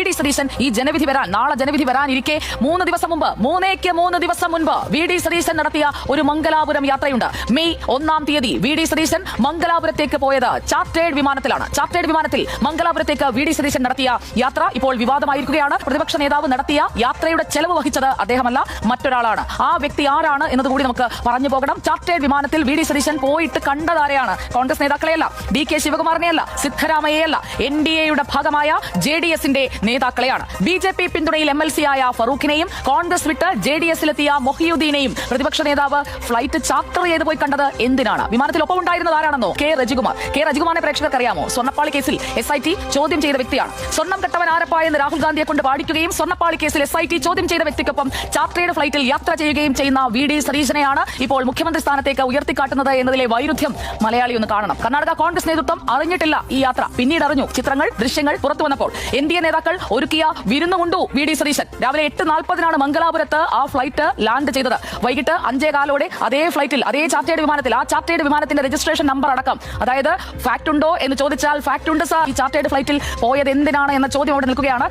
D Satheesan ഈ ജനവിധി വരാൻ നാളെ ജനവിധി വരാനിരിക്കെ 3 ദിവസം മുമ്പ് 3 ദിവസം മുൻപ് വി ഡി സതീശൻ നടത്തിയ ഒരു മംഗലാപുരം യാത്രയുണ്ട്. മെയ് 1-ാം തീയതി വി ഡി സതീശൻ മംഗലാപുരത്തേക്ക് പോയത് ചാർട്ടേഡ് വിമാനത്തിലാണ്. ചാർട്ടേഡ് വിമാനത്തിൽ മംഗലാപുരത്തേക്ക് വി ഡി സതീശൻ നടത്തിയ യാത്ര ഇപ്പോൾ വിവാദമായിരിക്കുകയാണ്. പ്രതിപക്ഷ നേതാവ് നടത്തിയ യാത്രയുടെ ചെലവ് വഹിച്ചത് അദ്ദേഹമല്ല, മറ്റൊരാളാണ്. ആ വ്യക്തി ആരാണ് എന്നതുകൂടി നമുക്ക് പറഞ്ഞു പോകണം. ചാർട്ടേഡ് വിമാനത്തിൽ വി ഡി സതീശൻ പോയിട്ട് കണ്ടതാരെയാണ്? കോൺഗ്രസ് നേതാക്കളെയല്ല, ഡി കെ ശിവകുമാറിനെയല്ല, സിദ്ധരാമയ്യയല്ല, NDAയുടെ ഭാഗമായ JDSന്റെ നേതാക്കളെയാണ്. BJP പിന്തുണയിൽ MLC ആയ ഫറൂഖിനെയും കോൺഗ്രസ് വിട്ട് JDSലെത്തിയ മൊഹിയുദ്ദീനെയും പ്രതിപക്ഷ നേതാവ് ഫ്ലൈറ്റ് ചാർട്ടർ ചെയ്ത് പോയി കണ്ടത് എന്തിനാണ്? വിമാനത്തിൽ ഒപ്പം ഉണ്ടായിരുന്നത് ആരാണെന്നോ? കെ രജികുമാറിനെ പ്രേക്ഷകർക്ക് അറിയാമോ? സ്വർണ്ണപ്പാളി കേസിൽ SIT ചോദ്യം ചെയ്ത വ്യക്തിയാണ്. സ്വർണ്ണം കെട്ടവൻ ആരപ്പ എന്ന് രാഹുൽ ഗാന്ധിയെ കൊണ്ട് പാടിക്കുകയും സ്വർണ്ണപ്പാളി കേസിൽ SIT ചോദ്യം ചെയ്ത വ്യക്തിക്കൊപ്പം ചാർട്ടേഡ് ഫ്ലൈറ്റിൽ യാത്ര ചെയ്യുകയും ചെയ്യുന്ന വി ഡി സതീശനെയാണ് ഇപ്പോൾ മുഖ്യമന്ത്രി സ്ഥാനത്തേക്ക് ഉയർത്തിക്കാട്ടുന്നത് എന്നതിലെ വൈരുദ്ധ്യം മലയാളി ഒന്ന് കാണണം. കർണാടക കോൺഗ്രസ് നേതൃത്വം അറിഞ്ഞിട്ടില്ല ഈ യാത്ര. പിന്നീട് അറിഞ്ഞു. ചിത്രങ്ങൾ, ദൃശ്യങ്ങൾ പുറത്തു വന്നപ്പോൾ NDA നേതാക്കൾ ഒരുക്കിയ വിരുന്നുകൊണ്ടു വി ഡി സതീശൻ. രാവിലെ 8:40 മംഗലാപുരത്ത് ആ ഫ്ലൈറ്റ് ലാൻഡ് ചെയ്തത്. വൈകിട്ട് 5:15 അതേ ഫ്ലൈറ്റിൽ, അതേ ചാർട്ടേഡ് വിമാനത്തിൽ, ആ ചാർട്ടേഡ് വിമാനത്തിന്റെ രജിസ്ട്രേഷൻ നമ്പർ അടക്കം, അതായത് ഫാക്ട് ഉണ്ടോ എന്ന് ചോദിച്ചാൽ ഫാക്ട് ഉണ്ട് സാർ, ഈ ചാർട്ടേഡ് ഫ്ലൈറ്റിൽ പോയത് എന്തിനാണ് എന്ന ചോദ്യം അവിടെ നിൽക്കുകയാണ്.